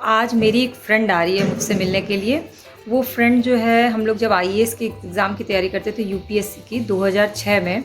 आज मेरी एक फ्रेंड आ रही है मुझसे मिलने के लिए। वो फ्रेंड जो है, हम लोग जब आईएएस की एग्ज़ाम की तैयारी करते थे यूपीएससी की 2006 में,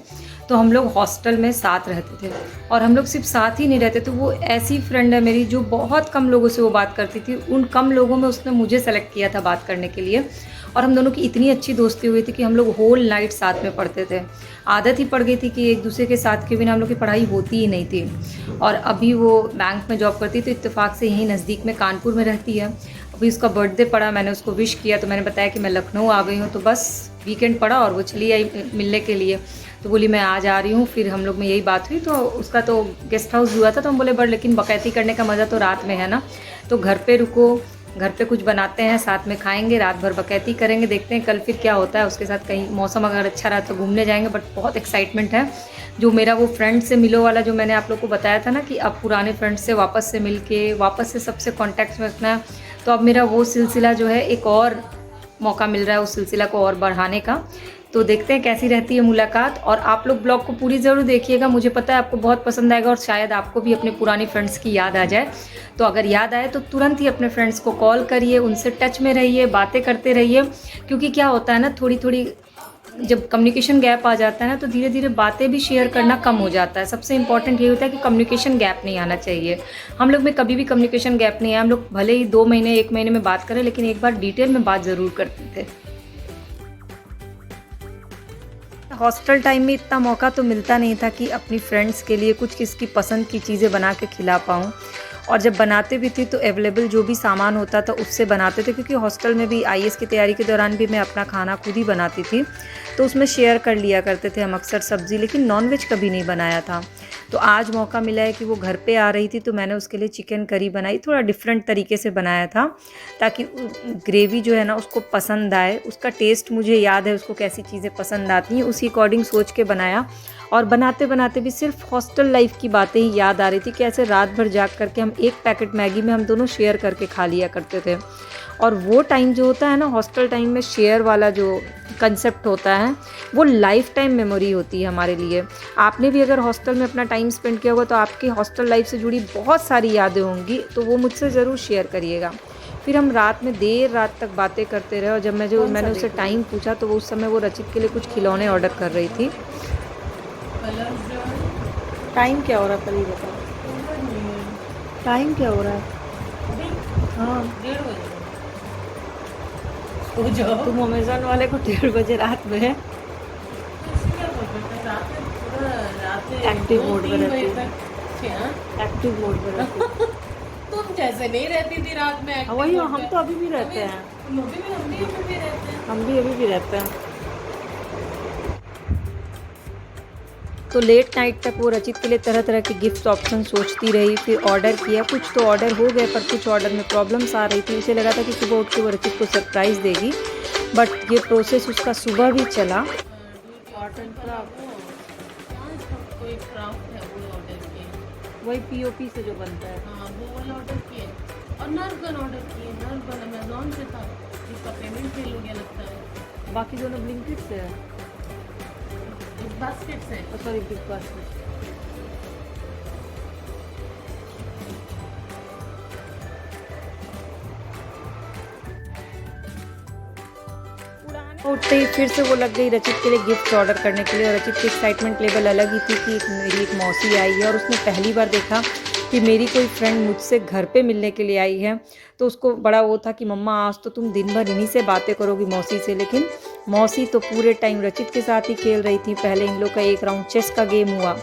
तो हम लोग हॉस्टल में साथ रहते थे। और हम लोग सिर्फ साथ ही नहीं रहते थे, वो ऐसी फ्रेंड है मेरी जो बहुत कम लोगों से वो बात करती थी। उन कम लोगों में उसने मुझे सेलेक्ट किया था बात करने के लिए। और हम दोनों की इतनी अच्छी दोस्ती हुई थी कि हम लोग होल नाइट साथ में पढ़ते थे। आदत ही पड़ गई थी कि एक दूसरे के साथ के बिना हम लोग की पढ़ाई होती ही नहीं थी। और अभी वो बैंक में जॉब करती, तो इत्तेफाक से यहीं नज़दीक में कानपुर में रहती है। अभी उसका बर्थडे पड़ा, मैंने उसको विश किया, तो मैंने बताया कि मैं लखनऊ आ गई हूँ, तो बस वीकेंड पड़ा और वो चली आई मिलने के लिए। तो बोली मैं आज आ रही हूँ। फिर हम लोग में यही बात हुई। तो उसका तो गेस्ट हाउस हुआ था, तो हम बोले बट लेकिन बकैती करने का मज़ा तो रात में है ना, तो घर पे रुको, घर पे कुछ बनाते हैं, साथ में खाएंगे, रात भर बकैती करेंगे, देखते हैं कल फिर क्या होता है। उसके साथ कहीं मौसम अगर अच्छा रहा तो घूमने जाएंगे। बट बहुत एक्साइटमेंट है। जो मेरा वो फ्रेंड से मिलो वाला जो मैंने आप लोग को बताया था ना कि अब पुराने फ्रेंड से वापस से मिल के वापस से सबसे कॉन्टैक्ट में रखना है, तो अब मेरा वो सिलसिला जो है एक और मौका मिल रहा है उस सिलसिला को और बढ़ाने का। तो देखते हैं कैसी रहती है मुलाकात। और आप लोग ब्लॉग को पूरी ज़रूर देखिएगा, मुझे पता है आपको बहुत पसंद आएगा और शायद आपको भी अपने पुरानी फ्रेंड्स की याद आ जाए। तो अगर याद आए तो तुरंत ही अपने फ्रेंड्स को कॉल करिए, उनसे टच में रहिए, बातें करते रहिए। क्योंकि क्या होता है ना, थोड़ी थोड़ी जब कम्युनिकेशन गैप आ जाता है ना, तो धीरे धीरे बातें भी शेयर करना कम हो जाता है। सबसे इंपॉर्टेंट ये होता है कि कम्युनिकेशन गैप नहीं आना चाहिए। हम लोग में कभी भी कम्युनिकेशन गैप नहीं है। हम लोग भले ही 2 महीने 1 महीने में बात करें, लेकिन एक बार डिटेल में बात ज़रूर करते थे। हॉस्टल टाइम में इतना मौका तो मिलता नहीं था कि अपनी फ्रेंड्स के लिए कुछ किसकी पसंद की चीज़ें बना के खिला पाऊँ। और जब बनाते भी थी तो अवेलेबल जो भी सामान होता था उससे बनाते थे, क्योंकि हॉस्टल में भी आईएएस की तैयारी के दौरान भी मैं अपना खाना खुद ही बनाती थी, तो उसमें शेयर कर लिया करते थे हम अक्सर सब्ज़ी। लेकिन नॉनवेज कभी नहीं बनाया था। तो आज मौका मिला है कि वो घर पे आ रही थी, तो मैंने उसके लिए चिकन करी बनाई, थोड़ा डिफरेंट तरीके से बनाया था ताकि ग्रेवी जो है ना उसको पसंद आए। उसका टेस्ट मुझे याद है, उसको कैसी चीज़ें पसंद आती हैं, उसी अकॉर्डिंग सोच के बनाया। और बनाते बनाते भी सिर्फ हॉस्टल लाइफ की बातें ही याद आ रही थी कि ऐसे रात भर जाग करके हम एक पैकेट मैगी में हम दोनों शेयर करके खा लिया करते थे। और वो टाइम जो होता है ना हॉस्टल टाइम में, शेयर वाला जो कंसेप्ट होता है, वो लाइफ टाइम मेमोरी होती है हमारे लिए। आपने भी अगर हॉस्टल में अपना टाइम स्पेंड किया होगा तो आपकी हॉस्टल लाइफ से जुड़ी बहुत सारी यादें होंगी, तो वो मुझसे ज़रूर शेयर करिएगा। फिर हम रात में देर रात तक बातें करते रहे। और जब मैंने उससे टाइम पूछा तो वो उस समय वो रचित के लिए कुछ खिलौने ऑर्डर कर रही थी। टाइम क्या हो रहा है परी, बताओ टाइम क्या हो रहा है? हाँ, 1:30 बजे। तुम अमेज़न वाले को 1:30 बजे रात में है एक्टिव मोड में रहती है। एक्टिव मोड में रहती है। तुम जैसे नहीं रहती थी रात में। वही हम तो अभी भी रहते हैं। हम भी अभी भी रहते हैं। तो लेट नाइट तक वो रचित के लिए तरह तरह के गिफ्ट ऑप्शन सोचती रही। फिर ऑर्डर किया, कुछ तो ऑर्डर हो गए पर कुछ ऑर्डर में प्रॉब्लम्स आ रही थी। उसे लगा था कि सुबह उठ के वो रचित को सरप्राइज़ देगी, बट ये प्रोसेस उसका सुबह भी चला। वही पीओपी से जो बनता है, हाँ वो वाला ऑर्डर किए। और नर्व गन ऑर्डर किए। नर्व गन अमेज़न से था, जिसका पेमेंट फेल हो गया लगता है। बाकी दोनों ब्लिंकिट से है। बिग बास्केट से, सॉरी बिग बास्केट। उठते ही फिर से वो लग गई रचित के लिए गिफ्ट ऑर्डर करने के लिए। और रचित की एक्साइटमेंट लेवल अलग ही थी कि मेरी एक मौसी आई है और उसने पहली बार देखा कि मेरी कोई फ्रेंड मुझसे घर पे मिलने के लिए आई है। तो उसको बड़ा वो था कि मम्मा आज तो तुम दिन भर इन्हीं से बातें करोगी मौसी से। लेकिन मौसी तो पूरे टाइम रचित के साथ ही खेल रही थी। पहले इन लोग का एक राउंड चेस का गेम हुआ।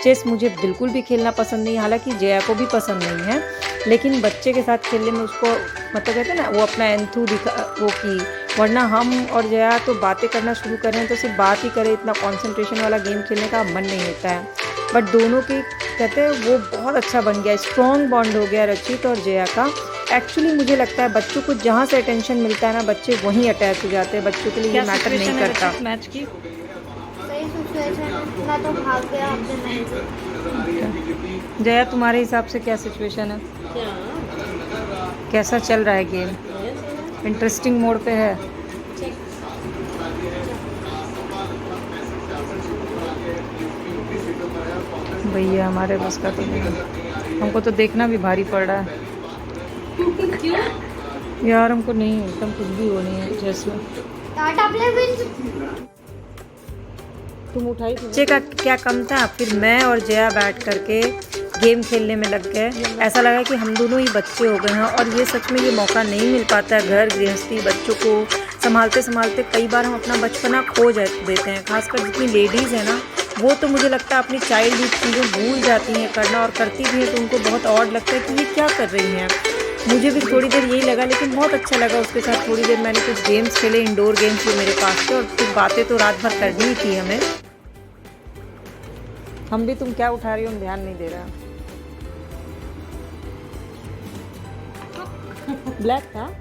चेस मुझे बिल्कुल भी खेलना पसंद नहीं, हालांकि जया को भी पसंद नहीं है, लेकिन बच्चे के साथ खेलने में उसको मतलब कहते हैं ना वो अपना एंथू दिखा वो की। वरना हम और जया तो बातें करना शुरू करें तो सिर्फ बात ही करें, इतना कंसंट्रेशन वाला गेम खेलने का मन नहीं होता है। बट दोनों के कहते हैं वो बहुत अच्छा बन गया, स्ट्रॉन्ग बॉन्ड हो गया रचित और जया का। एक्चुअली मुझे लगता है बच्चों को जहाँ से अटेंशन मिलता है ना, बच्चे वहीं अटैच हो जाते हैं। बच्चों के लिए ये मैटर नहीं करता। मैच की सही सिचुएशन ना तो भाग गया आपसे नहीं। जया तुम्हारे हिसाब से क्या सिचुएशन है? कैसा चल रहा है गेम? इंटरेस्टिंग मोड पे है? भैया हमारे बस का तो नहीं, हमको तो देखना भी भारी पड़ रहा है। क्यों? यार हमको नहीं एकदम कुछ भी हो नहीं है जैसे टाटा प्ले विंड तुम उठाई बच्चे का क्या कम था। फिर मैं और जया बैठ करके गेम खेलने में लग गए। ऐसा लगा कि हम दोनों ही बच्चे हो गए हैं और ये सच में ये मौका नहीं मिल पाता है। घर गृहस्थी बच्चों को संभालते संभालते कई बार हम अपना बचपना खो देते हैं। खासकर जितनी लेडीज़ है ना वो तो मुझे लगता है अपनी चाइल्डहुड चीज़ें भूल जाती हैं करना, और करती भी हैं तो उनको बहुत ऑड लगता है कि ये क्या कर रही हैं। मुझे भी थोड़ी देर यही लगा, लेकिन बहुत अच्छा लगा उसके साथ। थोड़ी देर मैंने कुछ गेम्स खेले, इंडोर गेम्स जो मेरे पास थे, और कुछ बातें तो रात भर करनी ही थी हमें। हम भी तुम क्या उठा रही हो हम ध्यान नहीं दे रहा। ब्लैक था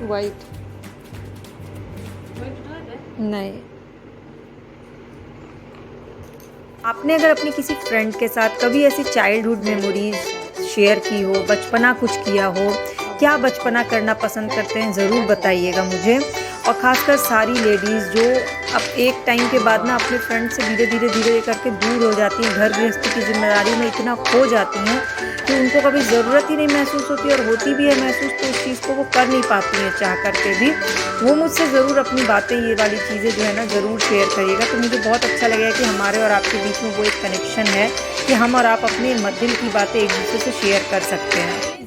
वाइट नहीं। आपने अगर अपनी किसी फ्रेंड के साथ कभी ऐसी चाइल्डहुड मेमोरीज शेयर की हो, बचपना कुछ किया हो, क्या बचपना करना पसंद करते हैं ज़रूर बताइएगा मुझे। और ख़ासकर सारी लेडीज़ जो अब एक टाइम के बाद ना अपने फ्रेंड से धीरे धीरे करके दूर हो जाती हैं, घर गृहस्थी की जिम्मेदारी में इतना खो जाती हैं कि उनको कभी ज़रूरत ही नहीं महसूस होती, और होती भी है महसूस तो उस चीज़ को वो कर नहीं पाती हैं चाह करके भी। वो मुझसे ज़रूर अपनी बातें, ये वाली चीज़ें जो है ना ज़रूर शेयर करिएगा। तो मुझे बहुत अच्छा लगेगा कि हमारे और आपके बीच में वो एक कनेक्शन है कि हम और आप अपने दिल की बातें एक दूसरे से शेयर कर सकते हैं।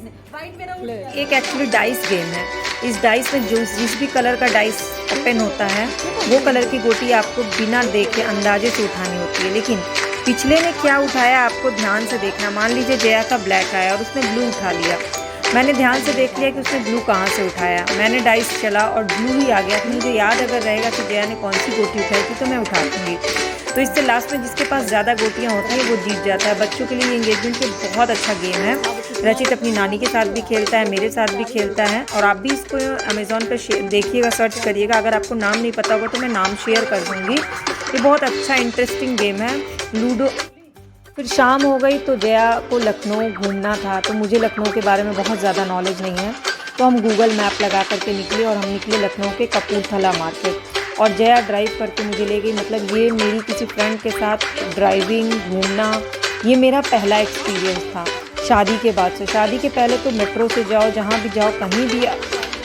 एक एक्चुअली डाइस गेम है। इस डाइस में जिस भी कलर का डाइस ओपन होता है वो कलर की गोटी आपको बिना देखे अंदाजे से उठानी होती है। लेकिन पिछले ने क्या उठाया आपको ध्यान से देखना। मान लीजिए जया का ब्लैक आया और उसने ब्लू उठा लिया। मैंने ध्यान से देख लिया कि उसने ब्लू कहाँ से उठाया। मैंने डाइस चला और ब्लू ही आ गया। तो मुझे याद अगर रहेगा कि जया ने कौन सी गोटी उठाई थी तो मैं उठा दूँगी। तो इससे लास्ट में जिसके पास ज़्यादा गोटियाँ होती हैं वो जीत जाता है। बच्चों के लिए ये एंगेजमेंट के बहुत अच्छा गेम है। रचित अपनी नानी के साथ भी खेलता है, मेरे साथ भी खेलता है, और आप भी इसको अमेज़ॉन पर देखिएगा, सर्च करिएगा। अगर आपको नाम नहीं पता होगा तो मैं नाम शेयर कर दूँगी। ये बहुत अच्छा इंटरेस्टिंग गेम है लूडो। फिर शाम हो गई तो जया को लखनऊ घूमना था। तो मुझे लखनऊ के बारे में बहुत ज़्यादा नॉलेज नहीं है, तो हम गूगल मैप लगा करके निकले और हम निकले लखनऊ के कपूरथला मार्केट। और जया ड्राइव करके मुझे ले गई। मतलब ये मेरी किसी फ्रेंड के साथ ड्राइविंग घूमना ये मेरा पहला एक्सपीरियंस था शादी के बाद से। शादी के पहले तो मेट्रो से जाओ, जहाँ भी जाओ, कहीं भी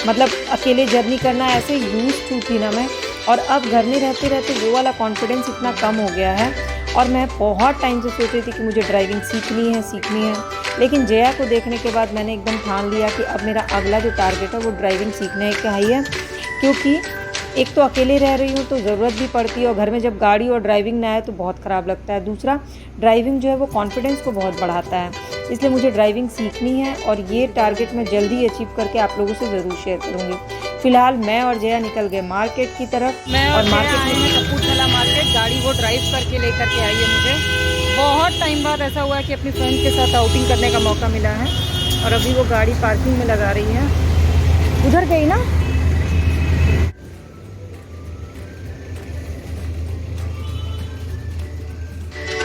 मतलब अकेले जर्नी करना ऐसे यूज़ टू थी ना मैं। और अब घर में रहते रहते वो वाला कॉन्फिडेंस इतना कम हो गया है। और मैं बहुत टाइम से सोच रही थी कि मुझे ड्राइविंग सीखनी है। लेकिन जया को देखने के बाद मैंने एकदम ठान लिया कि अब मेरा अगला जो टारगेट है वो ड्राइविंग सीखने का ही है। क्योंकि एक तो अकेले रह रही हूँ तो ज़रूरत भी पड़ती है, और घर में जब गाड़ी और ड्राइविंग ना आए तो बहुत ख़राब लगता है। दूसरा, ड्राइविंग जो है वो कॉन्फिडेंस को बहुत बढ़ाता है, इसलिए मुझे ड्राइविंग सीखनी है। और ये टारगेट मैं जल्दी अचीव करके आप लोगों से ज़रूर शेयर करूँगी। फिलहाल मैं और जया निकल गए मार्केट की तरफ। और मार्केट में कपूरथला मार्केट गाड़ी वो ड्राइव करके लेकर के आई है मुझे। बहुत टाइम बाद ऐसा हुआ है कि अपनी फ्रेंड के साथ आउटिंग करने का मौका मिला है। और अभी वो गाड़ी पार्किंग में लगा रही है। उधर गई ना,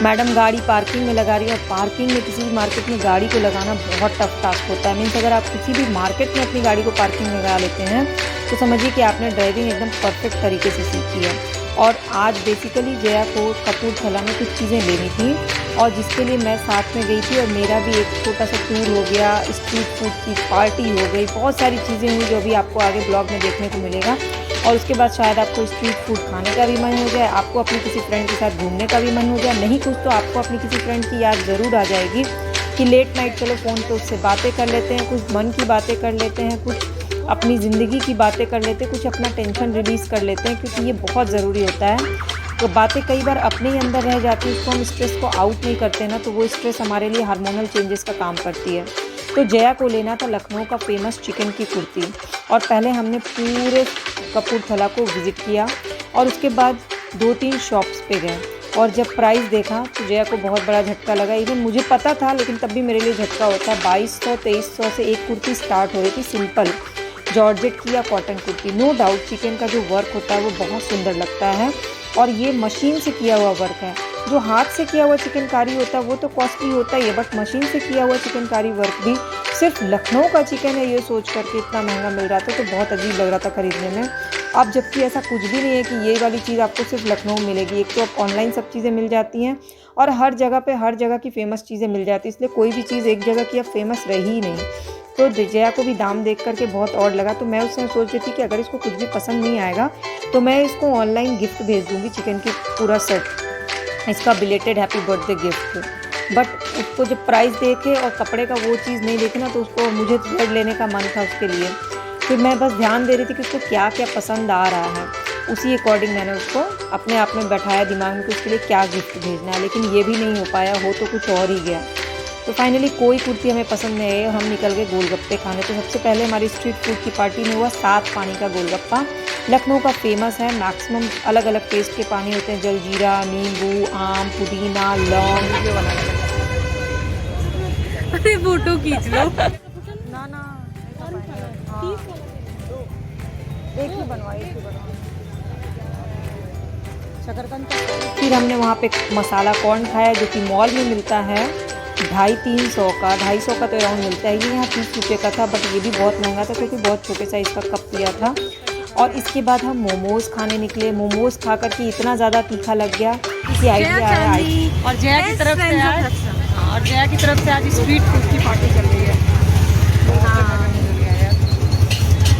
मैडम गाड़ी पार्किंग में लगा रही है। और पार्किंग में किसी भी मार्केट में गाड़ी को लगाना बहुत टफ टास्क होता है। मीन्स अगर आप किसी भी मार्केट में अपनी गाड़ी को पार्किंग में लगा लेते हैं तो समझिए कि आपने ड्राइविंग एकदम परफेक्ट तरीके से सीखी है। और आज बेसिकली जया को कपूरथला में कुछ चीज़ें लेनी थी, और जिसके लिए मैं साथ में गई थी। और मेरा भी एक छोटा सा टूर हो गया, स्ट्रीट फूड की पार्टी हो गई, बहुत सारी चीज़ें हुई जो भी आपको आगे ब्लॉग में देखने को मिलेगा। और उसके बाद शायद आपको स्ट्रीट फूड खाने का भी मन हो जाए, आपको अपनी किसी फ्रेंड के साथ घूमने का भी मन हो जाए। नहीं कुछ तो आपको अपनी किसी फ्रेंड की याद ज़रूर आ जाएगी कि लेट नाइट चलो फ़ोन पे उससे बातें कर लेते हैं, कुछ मन की बातें कर लेते हैं, कुछ अपनी ज़िंदगी की बातें कर लेते हैं, कुछ अपना टेंशन रिलीज़ कर लेते हैं, क्योंकि ये बहुत ज़रूरी होता है। तो बातें कई बार अपने ही अंदर रह जाती है, उसको हम स्ट्रेस को आउट नहीं करते ना, तो वो स्ट्रेस हमारे लिए हार्मोनल चेंजेस का काम करती है। तो जया को लेना था लखनऊ का फेमस चिकन की कुर्ती। और पहले हमने पूरे कपूरथला को विज़िट किया और उसके बाद 2-3 शॉप्स पे गए। और जब प्राइस देखा तो जया को बहुत बड़ा झटका लगा। इवन मुझे पता था लेकिन तब भी मेरे लिए झटका होता है। 2200-2300 से एक कुर्ती स्टार्ट हो रही थी, सिंपल जॉर्जेट की या cotton kurti. No doubt chikan का जो वर्क होता है वो बहुत सुंदर लगता है, और ये मशीन से किया हुआ वर्क है। जो हाथ से किया हुआ चिकनकारी होता है वो तो कॉस्टली होता ही है, बट मशीन से किया हुआ चिकनकारी वर्क भी सिर्फ लखनऊ का चिकन है ये सोच करके इतना महंगा मिल रहा था, तो बहुत अजीब लग रहा था खरीदने में। अब जबकि ऐसा कुछ भी नहीं है कि ये वाली चीज़ आपको सिर्फ लखनऊ में मिलेगी। एक तो अब ऑनलाइन सब चीज़ें मिल जाती हैं और हर जगह पे हर जगह की फ़ेमस चीज़ें मिल जाती हैं, इसलिए कोई भी चीज़ एक जगह की अब फेमस रही ही नहीं। तो जया को भी दाम देख करके बहुत ऑड लगा, तो मैं उस समय सोच रही थी कि अगर इसको कुछ भी पसंद नहीं आएगा तो मैं इसको ऑनलाइन गिफ्ट भेज दूँगी, चिकन की पूरा सेट, इसका belated happy birthday gift. But उसको जब प्राइस देखे और कपड़े का वो चीज़ नहीं देखी ना, तो उसको मुझे थ्रेड लेने का मन था उसके लिए। फिर मैं बस ध्यान दे रही थी कि उसको क्या क्या पसंद आ रहा है, उसी अकॉर्डिंग मैंने उसको अपने आप में बैठाया दिमाग में कि उसके लिए क्या गिफ्ट भेजना है। लेकिन ये भी नहीं हो पाया, हो तो कुछ और ही गया। तो फाइनली कोई कुर्ती हमें पसंद नहीं आई और हम निकल गए गोलगप्पे खाने। तो सबसे पहले हमारी स्ट्रीट फूड की पार्टी में हुआ 7 पानी का गोलगप्पा। लखनऊ का फेमस है, मैक्सिमम अलग अलग टेस्ट के पानी होते हैं, जलजीरा, नींबू, आम, पुदीना, लौंग। अरे फोटो खींच लो। ना ना एक ही बनवाई, शकरकंद। फिर हमने वहाँ पे मसाला कॉर्न खाया जो कि मॉल में मिलता है 250-300 का, 250 का तो अराउंड मिलता है, ये यहाँ 30 रुपये का था। बट ये भी बहुत महंगा था क्योंकि बहुत छोटे साइज़ का कप लिया था। और इसके बाद हम मोमोज़ खाने निकले। मोमोज़ खा कर के इतना ज़्यादा तीखा लग गया कि आइडिया आया। और जया की तरफ से आज स्ट्रीट फूड की पार्टी चल रही है।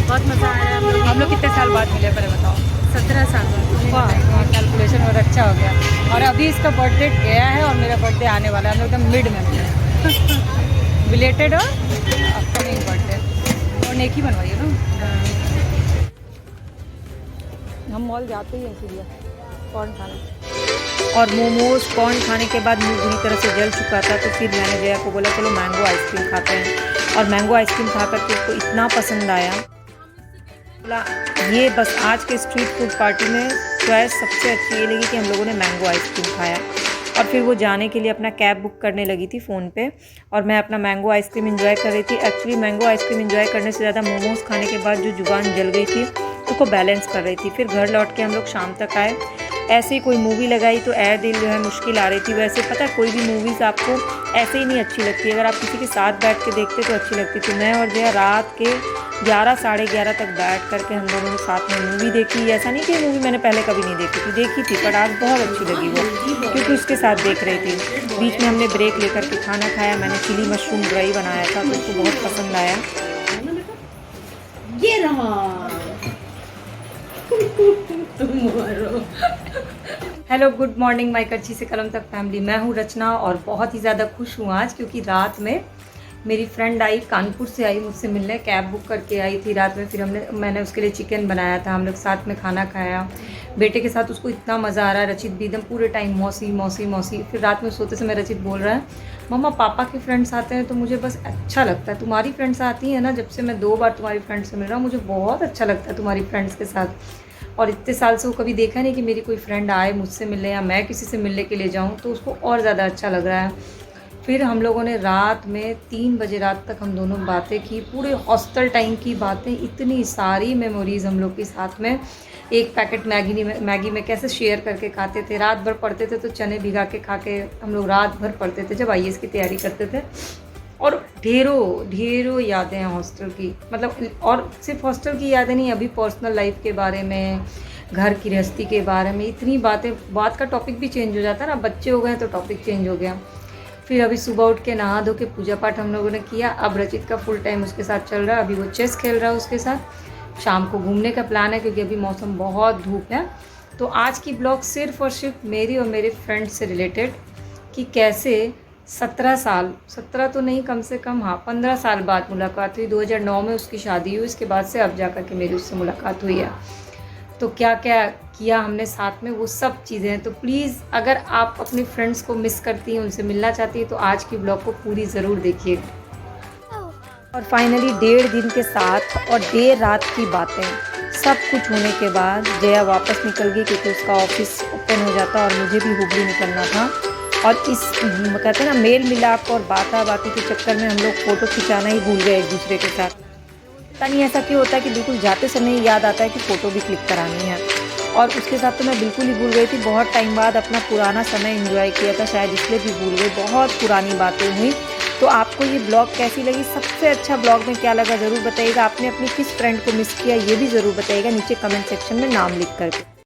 बहुत मज़ा आया। हम लोग कितने साल बाद मिले पहले बताओ? 17 साल। वाह, कैलकुलेशन और अच्छा हो गया। और अभी इसका बर्थडे गया है और मेरा बर्थडे आने वाला है, हम लोग एकदम मिड में मिले। बिलेटेड और अपकमिंग बर्थडे। और नेकी बनवाइए ना, हम मॉल जाते ही हैं इसीलिए कॉर्न खाने। और मोमोज कॉर्न खाने के बाद मुँह बुरी तरह से जल चुका था, तो फिर मैंने जया को बोला चलो मैंगो आइसक्रीम खाते हैं। और मैंगो आइसक्रीम खा करके उसको इतना पसंद आया, बोला ये बस आज के स्ट्रीट फूड पार्टी में चॉइस सबसे अच्छी ये लगी कि हम लोगों ने मैंगो आइसक्रीम खाया। और फिर वो जाने के लिए अपना कैब बुक करने लगी थी फ़ोन पे और मैं अपना मैंगो आइसक्रीम एंजॉय कर रही थी। एक्चुअली मैंगो आइसक्रीम एंजॉय करने से ज़्यादा मोमोज़ खाने के बाद जो जुबान जल गई थी उसको बैलेंस कर रही थी। फिर घर लौट के हम लोग शाम तक आए, ऐसे ही कोई मूवी लगाई तो ऐ दिल जो है मुश्किल आ रही थी। वैसे पता है कोई भी मूवीज़ आपको ऐसे ही नहीं अच्छी लगती, अगर आप किसी के साथ बैठ के देखते तो अच्छी लगती थी। मैं और जया रात के 11 साढ़े 11 तक बैठ करके हम दोनों ने साथ में मूवी देखी। ऐसा नहीं कि मूवी मैंने पहले कभी नहीं देखी थी पर आज बहुत अच्छी लगी वो, क्योंकि उसके साथ देख रही थी। बीच में हमने ब्रेक लेकर के खाना खाया। मैंने चिली मशरूम ड्राई बनाया था तो उसको बहुत पसंद आया। ये रहा। हेलो गुड मॉर्निंग माय कच्ची से कलम तक फैमिली। मैं हूँ रचना और बहुत ही ज़्यादा खुश हूँ आज, क्योंकि रात में मेरी फ्रेंड आई, कानपुर से आई मुझसे मिलने, कैब बुक करके आई थी रात में। फिर मैंने उसके लिए चिकन बनाया था, हम लोग साथ में खाना खाया बेटे के साथ। उसको इतना मज़ा आ रहा है, रचित भी एकदम पूरे टाइम मौसी मौसी मौसी। फिर रात में सोते समय रचित बोल रहा है मम्मा पापा के फ्रेंड्स आते हैं तो मुझे बस अच्छा लगता है, तुम्हारी फ्रेंड्स आती हैं ना, जब से मैं 2 बार तुम्हारी फ्रेंड्स से मिल रहा हूँ मुझे बहुत अच्छा लगता है तुम्हारी फ्रेंड्स के साथ। और इतने साल से वो कभी देखा नहीं कि मेरी कोई फ्रेंड आए मुझसे मिलने या मैं किसी से मिलने के लिए जाऊँ, तो उसको और ज़्यादा अच्छा लग रहा है। फिर हम लोगों ने रात में 3 बजे रात तक हम दोनों बातें की, पूरे हॉस्टल टाइम की बातें, इतनी सारी मेमोरीज़ हम लोग के साथ में। एक पैकेट मैगी में कैसे शेयर करके खाते थे, रात भर पढ़ते थे तो चने भिगा के खा के हम लोग रात भर पढ़ते थे जब IAS की तैयारी करते थे। और ढेरों यादें हैं हॉस्टल की, मतलब और सिर्फ हॉस्टल की यादें नहीं, अभी पर्सनल लाइफ के बारे में, घर की गृहस्थी के बारे में इतनी बातें। बात का टॉपिक भी चेंज हो जाता है ना, बच्चे हो गए तो टॉपिक चेंज हो गया। फिर अभी सुबह उठ के नहा धो के पूजा पाठ हम लोगों ने किया। अब रचित का फुल टाइम उसके साथ चल रहा है, अभी वो चेस खेल रहा है उसके साथ। शाम को घूमने का प्लान है क्योंकि अभी मौसम बहुत धूप है। तो आज की ब्लॉग सिर्फ और सिर्फ मेरी और मेरे फ्रेंड से रिलेटेड, कि कैसे 17 तो नहीं, कम से कम 15 साल बाद मुलाकात हुई। 2009 में उसकी शादी हुई, इसके बाद से अब जा कर के मेरी उससे मुलाकात हुई है। तो क्या क्या किया हमने साथ में वो सब चीज़ें हैं। तो प्लीज़ अगर आप अपने फ्रेंड्स को मिस करती हैं, उनसे मिलना चाहती हैं, तो आज की ब्लॉग को पूरी ज़रूर देखिए। और फाइनली 1.5 दिन के साथ और देर रात की बातें सब कुछ होने के बाद जया वापस निकल गई क्योंकि उसका ऑफिस ओपन हो जाता और मुझे भी हुबली निकलना था। और इस कहते हैं ना मेल मिलाप और बाती के चक्कर में हम लोग फ़ोटो खिंचाना ही भूल गए एक दूसरे के साथ। पता नहीं ऐसा क्यों होता है कि बिल्कुल जाते समय याद आता है कि फ़ोटो भी क्लिक करानी है। और उसके साथ तो मैं बिल्कुल ही भूल गई थी। बहुत टाइम बाद अपना पुराना समय एंजॉय किया था, शायद इसलिए भी भूल गई। बहुत पुरानी बातें हुई। तो आप आपको ये ब्लॉग कैसी लगी, सबसे अच्छा ब्लॉग में क्या लगा ज़रूर बताइएगा। आपने अपनी किस फ्रेंड को मिस किया ये भी ज़रूर बताइएगा नीचे कमेंट सेक्शन में नाम लिख कर।